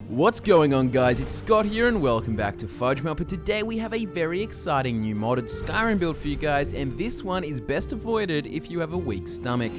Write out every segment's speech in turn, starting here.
What's going on, guys? It's Scott here and welcome back to FudgeMuppet. Today we have a very exciting new modded Skyrim build for you guys, and this one is best avoided if you have a weak stomach.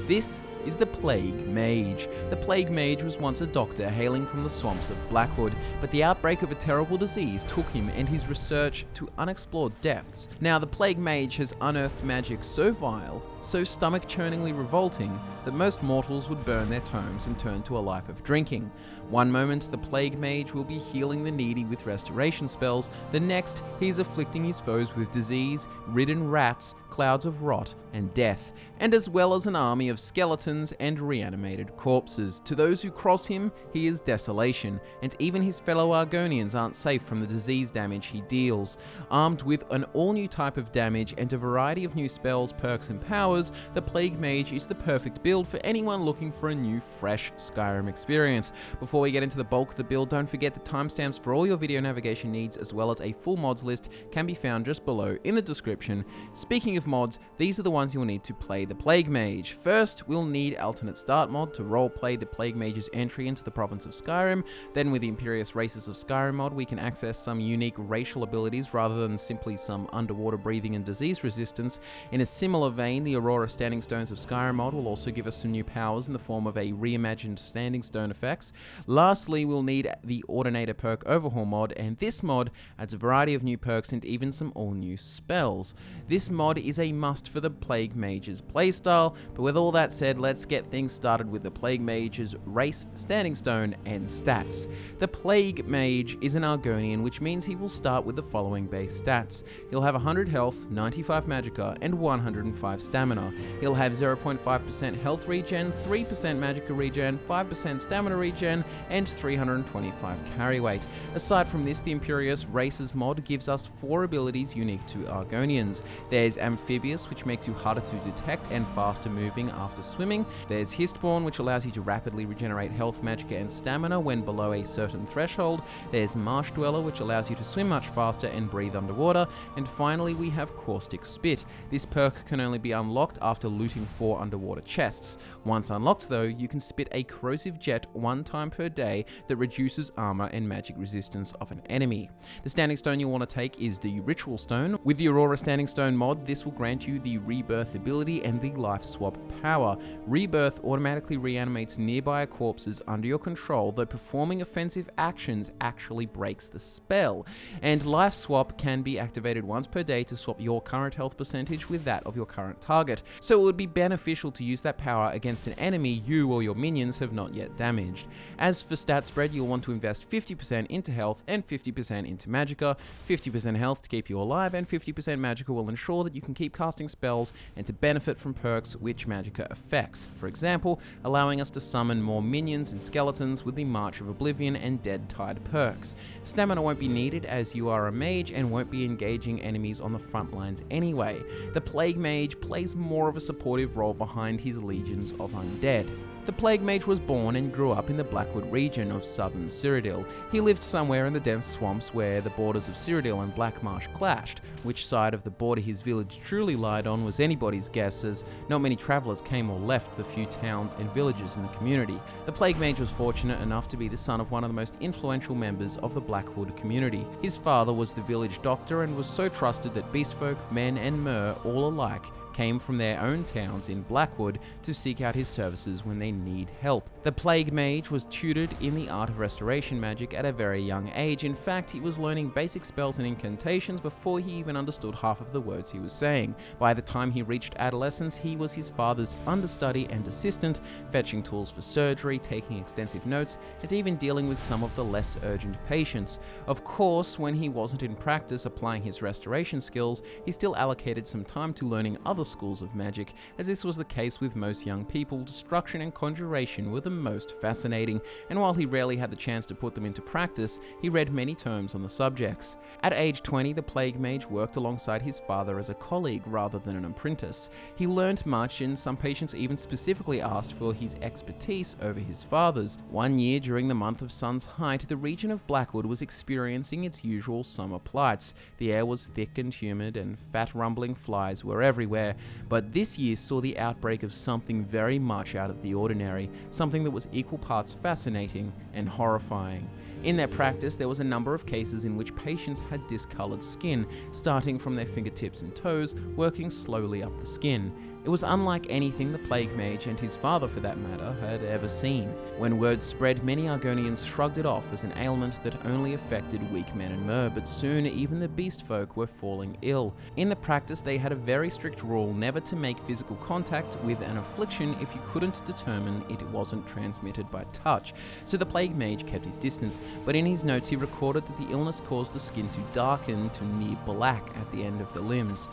This is the Plague Mage. The Plague Mage was once a doctor hailing from the swamps of Blackwood, but the outbreak of a terrible disease took him and his research to unexplored depths. Now, the Plague Mage has unearthed magic so vile, so stomach-churningly revolting, that most mortals would burn their tomes and turn to a life of drinking. One moment, the Plague Mage will be healing the needy with restoration spells, the next, he is afflicting his foes with disease, ridden rats, clouds of rot, and death, and as well as an army of skeletons and reanimated corpses. To those who cross him, he is desolation, and even his fellow Argonians aren't safe from the disease damage he deals. Armed with an all-new type of damage and a variety of new spells, perks, and powers, the Plague Mage is the perfect build for anyone looking for a new, fresh Skyrim experience. Before we get into the bulk of the build, don't forget the timestamps for all your video navigation needs, as well as a full mods list, can be found just below in the description. Speaking of mods, these are the ones you'll need to play the Plague Mage. First, we'll need alternate start mod to roleplay the Plague Mage's entry into the province of Skyrim. Then with the Imperious Races of Skyrim mod, we can access some unique racial abilities rather than simply some underwater breathing and disease resistance. In a similar vein, the Aurora Standing Stones of Skyrim mod will also give us some new powers in the form of a reimagined Standing Stone effects. Lastly, we'll need the Ordinator perk overhaul mod, and this mod adds a variety of new perks and even some all-new spells. This mod is a must for the Plague Mage's playstyle, but with all that said, let's get things started with the Plague Mage's race, Standing Stone, and stats. The Plague Mage is an Argonian, which means he will start with the following base stats. He'll have 100 health, 95 magicka, and 105 stamina. He'll have 0.5% health regen, 3% magicka regen, 5% stamina regen, and 325 carry weight. Aside from this, the Imperious Races mod gives us 4 abilities unique to Argonians. There's Amphibious, which makes you harder to detect and faster moving after swimming. There's Histborn, which allows you to rapidly regenerate health, magicka, and stamina when below a certain threshold. There's Marsh Dweller, which allows you to swim much faster and breathe underwater. And finally, we have Caustic Spit. This perk can only be unlocked after looting 4 underwater chests. Once unlocked though, you can spit a corrosive jet 1 time per day that reduces armor and magic resistance of an enemy. The Standing Stone you'll want to take is the Ritual Stone. With the Aurora Standing Stone mod, this will grant you the Rebirth ability and the Life Swap power. Rebirth automatically reanimates nearby corpses under your control, though performing offensive actions actually breaks the spell. And Life Swap can be activated once per day to swap your current health percentage with that of your current target, so it would be beneficial to use that power against an enemy you or your minions have not yet damaged. As for stat spread, you'll want to invest 50% into health and 50% into magicka. 50% health to keep you alive, and 50% magicka will ensure that you can keep casting spells and to benefit from perks which magicka affects. For example, allowing us to summon more minions and skeletons with the March of Oblivion and Dead Tide perks. Stamina won't be needed as you are a mage and won't be engaging enemies on the front lines anyway. The Plague Mage plays more of a supportive role behind his legions of undead. The Plague Mage was born and grew up in the Blackwood region of southern Cyrodiil. He lived somewhere in the dense swamps where the borders of Cyrodiil and Blackmarsh clashed. Which side of the border his village truly lied on was anybody's guess, as not many travellers came or left the few towns and villages in the community. The Plague Mage was fortunate enough to be the son of one of the most influential members of the Blackwood community. His father was the village doctor and was so trusted that beastfolk, men and mer, all alike, came from their own towns in Blackwood to seek out his services when they need help. The Plague Mage was tutored in the art of restoration magic at a very young age. In fact, he was learning basic spells and incantations before he even understood half of the words he was saying. By the time he reached adolescence, he was his father's understudy and assistant, fetching tools for surgery, taking extensive notes, and even dealing with some of the less urgent patients. Of course, when he wasn't in practice applying his restoration skills, he still allocated some time to learning other schools of magic. As this was the case with most young people, destruction and conjuration were the most fascinating, and while he rarely had the chance to put them into practice, he read many tomes on the subjects. At age 20, the Plague Mage worked alongside his father as a colleague rather than an apprentice. He learned much, and some patients even specifically asked for his expertise over his father's. One year during the month of Sun's Height, the region of Blackwood was experiencing its usual summer plights. The air was thick and humid, and fat rumbling flies were everywhere. year, but this year saw the outbreak of something very much out of the ordinary, something that was equal parts fascinating and horrifying. In their practice, there was a number of cases in which patients had discolored skin, starting from their fingertips and toes, working slowly up the skin. It was unlike anything the Plague Mage, and his father for that matter, had ever seen. When word spread, many Argonians shrugged it off as an ailment that only affected weak men and mer, but soon even the beast folk were falling ill. In the practice, they had a very strict rule never to make physical contact with an affliction if you couldn't determine it wasn't transmitted by touch. So the Plague Mage kept his distance, but in his notes he recorded that the illness caused the skin to darken to near black at the end of the limbs.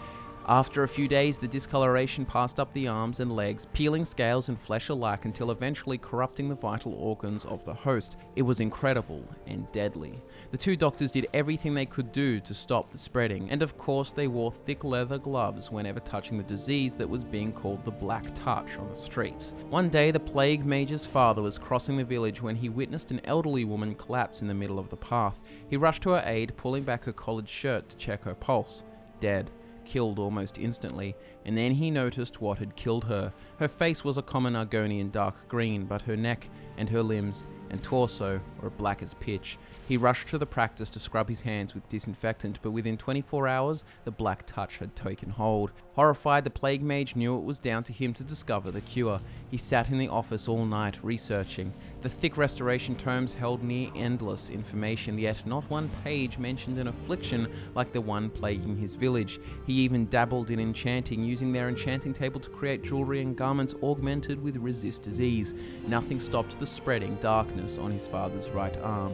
After a few days, the discoloration passed up the arms and legs, peeling scales and flesh alike until eventually corrupting the vital organs of the host. It was incredible and deadly. The two doctors did everything they could do to stop the spreading, and of course they wore thick leather gloves whenever touching the disease that was being called the Black Touch on the streets. One day, the Plague Mage's father was crossing the village when he witnessed an elderly woman collapse in the middle of the path. He rushed to her aid, pulling back her collared shirt to check her pulse. Dead. Killed almost instantly, and then he noticed what had killed her. Her face was a common Argonian dark green, but her neck and her limbs and torso were black as pitch. He rushed to the practice to scrub his hands with disinfectant, but within 24 hours, the Black Touch had taken hold. Horrified, the Plague Mage knew it was down to him to discover the cure. He sat in the office all night, researching. The thick restoration tomes held near endless information, yet not one page mentioned an affliction like the one plaguing his village. He even dabbled in enchanting, using their enchanting table to create jewelry and garments augmented with resist disease. Nothing stopped the spreading darkness on his father's right arm.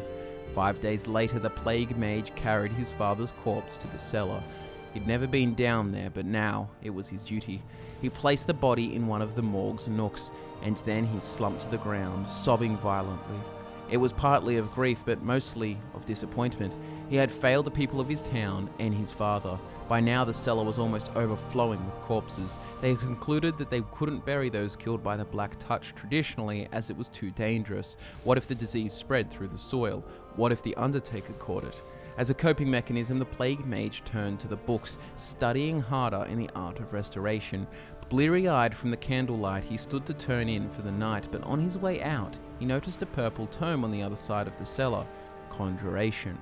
5 days later, the Plague Mage carried his father's corpse to the cellar. He'd never been down there, but now it was his duty. He placed the body in one of the morgue's nooks, and then he slumped to the ground, sobbing violently. It was partly of grief, but mostly of disappointment. He had failed the people of his town and his father. By now, the cellar was almost overflowing with corpses. They had concluded that they couldn't bury those killed by the Black Touch traditionally, as it was too dangerous. What if the disease spread through the soil? What if the Undertaker caught it? As a coping mechanism, the Plague Mage turned to the books, studying harder in the art of restoration. Bleary-eyed from the candlelight, he stood to turn in for the night, but on his way out, he noticed a purple tome on the other side of the cellar. Conjuration.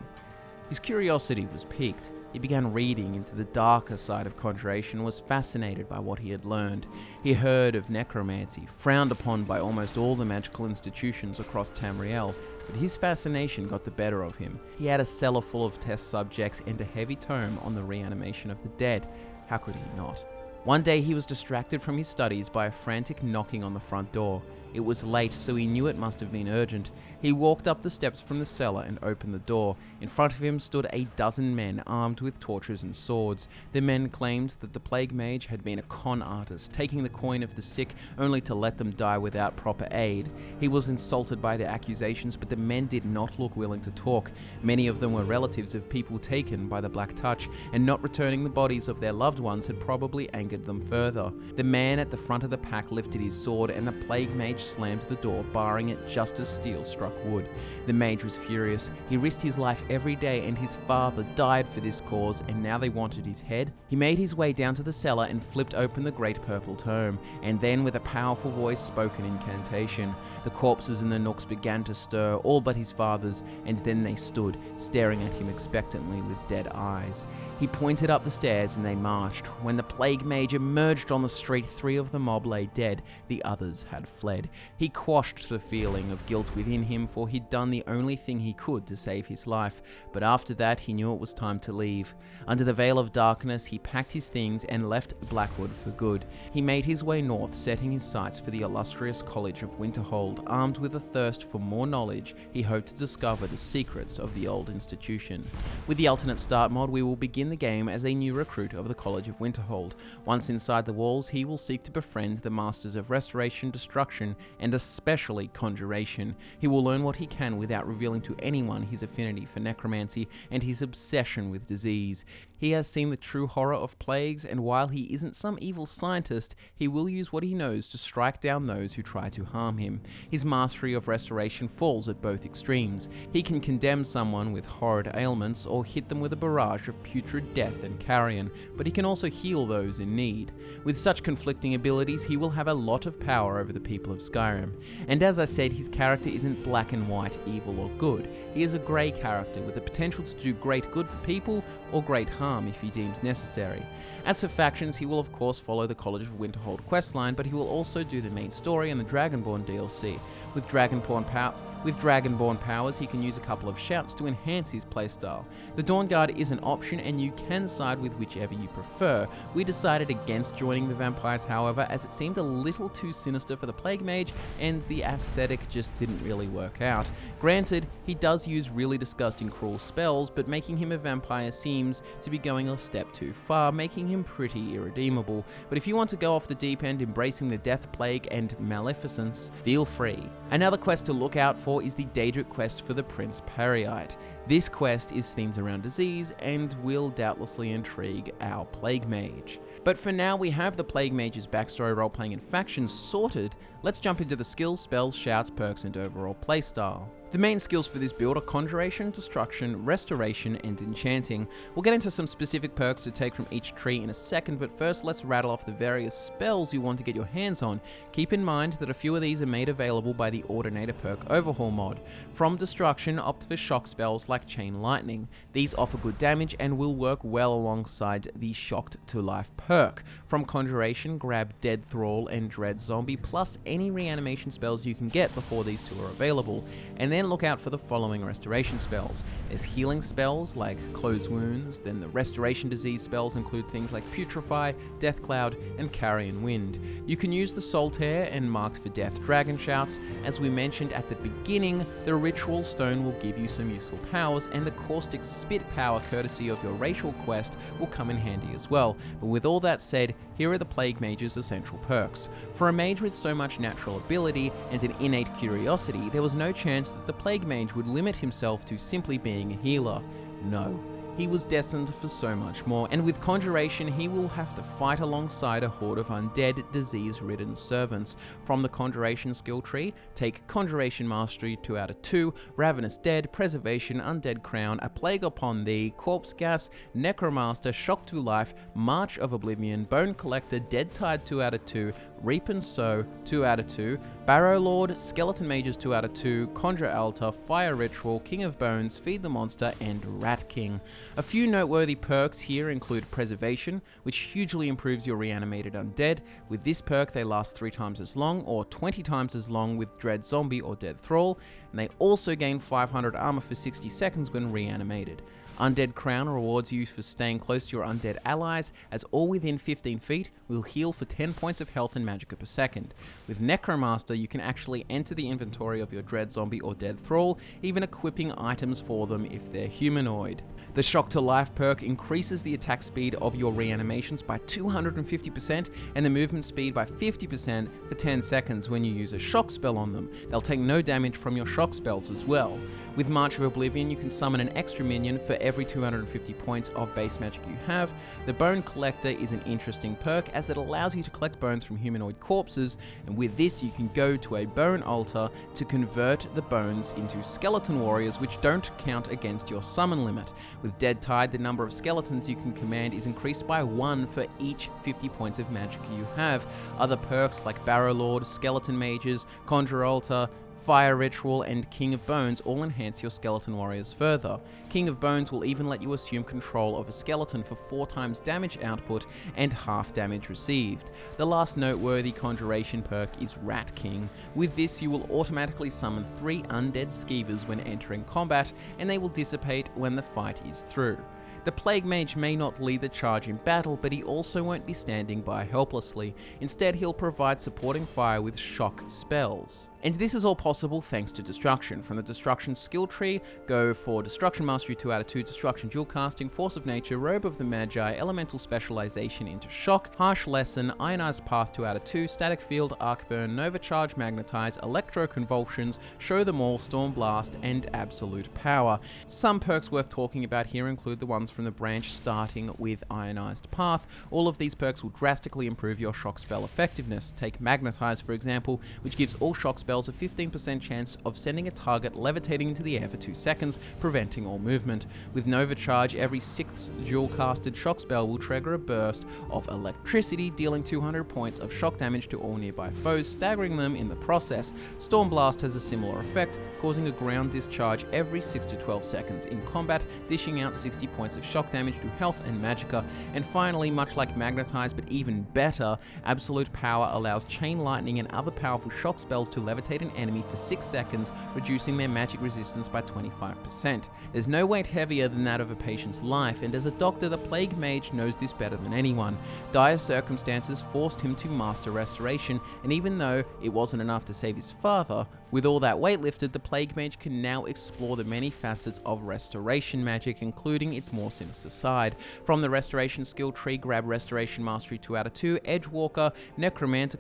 His curiosity was piqued. He began reading into the darker side of conjuration and was fascinated by what he had learned. He heard of necromancy, frowned upon by almost all the magical institutions across Tamriel, but his fascination got the better of him. He had a cellar full of test subjects and a heavy tome on the reanimation of the dead. How could he not? One day he was distracted from his studies by a frantic knocking on the front door. It was late, so he knew it must have been urgent. He walked up the steps from the cellar and opened the door. In front of him stood a dozen men armed with torches and swords. The men claimed that the Plague Mage had been a con artist, taking the coin of the sick only to let them die without proper aid. He was insulted by the accusations, but the men did not look willing to talk. Many of them were relatives of people taken by the Black Touch, and not returning the bodies of their loved ones had probably angered them further. The man at the front of the pack lifted his sword, and the Plague Mage slammed the door, barring it just as steel struck wood. The mage was furious. He risked his life every day, and his father died for this cause, and now they wanted his head? He made his way down to the cellar and flipped open the great purple tome, and then with a powerful voice spoke an incantation. The corpses in the nooks began to stir, all but his father's, and then they stood, staring at him expectantly with dead eyes. He pointed up the stairs and they marched. When the Plague Mage emerged on the street, 3 of the mob lay dead. The others had fled. He quashed the feeling of guilt within him, for he'd done the only thing he could to save his life. But after that, he knew it was time to leave. Under the veil of darkness, he packed his things and left Blackwood for good. He made his way north, setting his sights for the illustrious College of Winterhold. Armed with a thirst for more knowledge, he hoped to discover the secrets of the old institution. With the alternate start mod, we will begin the game as a new recruit of the College of Winterhold. Once inside the walls, he will seek to befriend the Masters of Restoration, Destruction, restoration, and especially conjuration. He will learn what he can without revealing to anyone his affinity for necromancy and his obsession with disease. He has seen the true horror of plagues, and while he isn't some evil scientist, he will use what he knows to strike down those who try to harm him. His mastery of restoration falls at both extremes. He can condemn someone with horrid ailments or hit them with a barrage of putrid death and carrion, but he can also heal those in need. With such conflicting abilities, he will have a lot of power over the people of Skyrim. And as I said, his character isn't black and white, evil or good. He is a grey character with the potential to do great good for people or great harm if he deems necessary. As for factions, he will of course follow the College of Winterhold questline, but he will also do the main story and the Dragonborn DLC. With Dragonborn powers, he can use a couple of shouts to enhance his playstyle. The Dawnguard is an option and you can side with whichever you prefer. We decided against joining the vampires, however, as it seemed a little too sinister for the Plague Mage and the aesthetic just didn't really work out. Granted, he does use really disgusting cruel spells, but making him a vampire seems to be going a step too far, making him pretty irredeemable. But if you want to go off the deep end embracing the Death Plague and Maleficence, feel free. Another quest to look out for is the Daedric quest for the Prince Periite. This quest is themed around disease and will doubtlessly intrigue our Plague Mage. But for now we have the Plague Mage's backstory, role-playing and factions sorted, let's jump into the skills, spells, shouts, perks and overall playstyle. The main skills for this build are Conjuration, Destruction, Restoration, and Enchanting. We'll get into some specific perks to take from each tree in a second, but first let's rattle off the various spells you want to get your hands on. Keep in mind that a few of these are made available by the Ordinator perk overhaul mod. From Destruction, opt for shock spells like Chain Lightning. These offer good damage and will work well alongside the Shocked to Life perk. From Conjuration, grab Dead Thrall and Dread Zombie, plus any reanimation spells you can get before these two are available. And then look out for the following restoration spells. There's healing spells like Close Wounds, then the restoration disease spells include things like Putrefy, Death Cloud, and Carrion Wind. You can use the Soul Tear and Marked for Death Dragon Shouts. As we mentioned at the beginning, the Ritual Stone will give you some useful powers, and the Caustic Spit power courtesy of your racial quest will come in handy as well. But with all that said, here are the Plague Mage's essential perks. For a mage with so much natural ability and an innate curiosity, there was no chance that the Plague Mage would limit himself to simply being a healer. No. He was destined for so much more, and with Conjuration he will have to fight alongside a horde of undead, disease-ridden servants. From the Conjuration skill tree, take Conjuration Mastery 2 out of 2, Ravenous Dead, Preservation, Undead Crown, A Plague Upon Thee, Corpse Gas, Necromancer, Shock to Life, March of Oblivion, Bone Collector, Dead Tide 2 out of 2, Reap and Sow 2 out of 2, Barrow Lord, Skeleton Mages 2 out of 2, Conjure Altar, Fire Ritual, King of Bones, Feed the Monster, and Rat King. A few noteworthy perks here include Preservation, which hugely improves your reanimated undead. With this perk they last 3 times as long or 20 times as long with Dread Zombie or Dead Thrall, and they also gain 500 armor for 60 seconds when reanimated. Undead Crown rewards you for staying close to your undead allies, as all within 15 feet will heal for 10 points of health and magicka per second. With Necromancer, you can actually enter the inventory of your Dread Zombie or Dead Thrall, even equipping items for them if they're humanoid. The Shock to Life perk increases the attack speed of your reanimations by 250% and the movement speed by 50% for 10 seconds when you use a shock spell on them. They'll take no damage from your shock spells as well. With March of Oblivion, you can summon an extra minion for every 250 points of base magic you have. The Bone Collector is an interesting perk as it allows you to collect bones from humanoid corpses, and with this you can go to a bone altar to convert the bones into skeleton warriors, which don't count against your summon limit. With Dead Tide, the number of skeletons you can command is increased by 1 for each 50 points of magic you have. Other perks like Barrow Lord, Skeleton Mages, Conjure Altar, Fire Ritual, and King of Bones all enhance your skeleton warriors further. King of Bones will even let you assume control of a skeleton for 4 times damage output and half damage received. The last noteworthy Conjuration perk is Rat King. With this you will automatically summon 3 undead skeevers when entering combat, and they will dissipate when the fight is through. The Plague Mage may not lead the charge in battle, but he also won't be standing by helplessly. Instead, he'll provide supporting fire with shock spells. And this is all possible thanks to Destruction. From the Destruction skill tree, go for Destruction Mastery 2 out of 2, Destruction Dual Casting, Force of Nature, Robe of the Magi, Elemental Specialization into Shock, Harsh Lesson, Ionized Path 2 out of 2, Static Field, Arc Burn, Nova Charge, Magnetize, Electro Convulsions, Show Them All, Storm Blast, and Absolute Power. Some perks worth talking about here include the ones from the branch starting with Ionized Path. All of these perks will drastically improve your shock spell effectiveness. Take Magnetize, for example, which gives all shock spells a 15% chance of sending a target levitating into the air for 2 seconds, preventing all movement. With Nova Charge, every 6th dual-casted shock spell will trigger a burst of electricity, dealing 200 points of shock damage to all nearby foes, staggering them in the process. Storm Blast has a similar effect, causing a ground discharge every 6 to 12 seconds in combat, dishing out 60 points of shock damage to health and magicka. And finally, much like Magnetize but even better, Absolute Power allows Chain Lightning and other powerful shock spells to levitate an enemy for 6 seconds, reducing their magic resistance by 25%. There's no weight heavier than that of a patient's life, and as a doctor, the Plague Mage knows this better than anyone. Dire circumstances forced him to master Restoration, and even though it wasn't enough to save his father, with all that weight lifted, the Plague Mage can now explore the many facets of Restoration magic, including its more sinister side. From the Restoration skill tree, grab Restoration Mastery 2 out of 2, Edgewalker, Necromancer,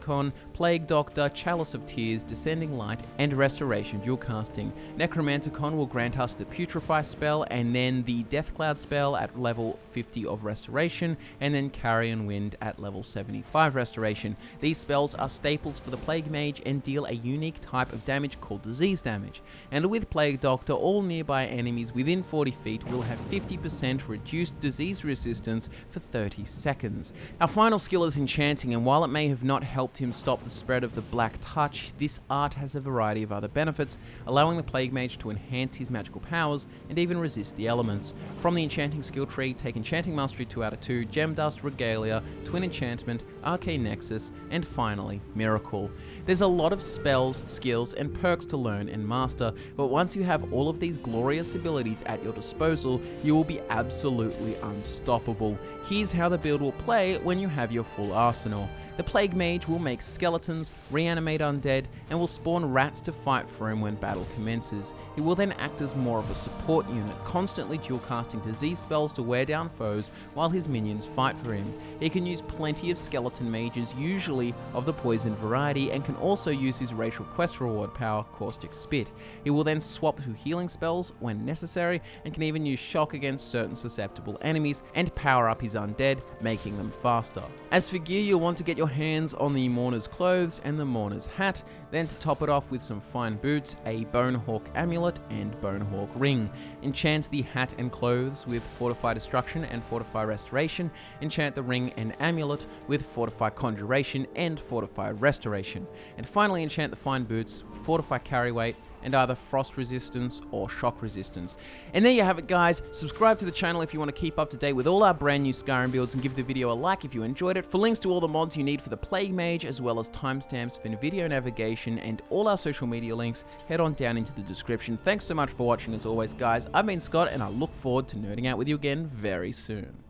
Plague Doctor, Chalice of Tears, Descending Light, and Restoration Dual Casting. Necromancer will grant us the Putrefy spell, and then the Death Cloud spell at level 50 of Restoration, and then Carrion Wind at level 75 Restoration. These spells are staples for the Plague Mage and deal a unique type of damage called disease damage. And with Plague Doctor, all nearby enemies within 40 feet will have 50% reduced disease resistance for 30 seconds. Our final skill is Enchanting, and while it may have not helped him stop the spread of the Black Touch, this art has a variety of other benefits, allowing the Plague Mage to enhance his magical powers and even resist the elements. From the Enchanting skill tree, take Enchanting Mastery 2 out of 2, Gem Dust, Regalia, Twin Enchantment, Arcane Nexus, and finally, Miracle. There's a lot of spells, skills, and perks to learn and master, but once you have all of these glorious abilities at your disposal, you will be absolutely unstoppable. Here's how the build will play when you have your full arsenal. The Plague Mage will make skeletons, reanimate undead, and will spawn rats to fight for him when battle commences. He will then act as more of a support unit, constantly dual casting disease spells to wear down foes while his minions fight for him. He can use plenty of skeleton mages, usually of the poison variety, and can also use his racial quest reward power, Caustic Spit. He will then swap to healing spells when necessary, and can even use shock against certain susceptible enemies, and power up his undead, making them faster. As for gear, you'll want to get your hands on the Mourner's clothes and the Mourner's hat, then to top it off with some fine boots, a Bonehawk amulet and Bonehawk ring. Enchant the hat and clothes with Fortify Destruction and Fortify Restoration. Enchant the ring and amulet with Fortify Conjuration and Fortify Restoration. And finally enchant the fine boots with Fortify Carry Weight and either frost resistance or shock resistance. And there you have it, guys. Subscribe to the channel if you want to keep up to date with all our brand new Skyrim builds, and give the video a like if you enjoyed it. For links to all the mods you need for the Plague Mage, as well as timestamps for video navigation and all our social media links, head on down into the description. Thanks so much for watching as always, guys. I've been Scott, and I look forward to nerding out with you again very soon.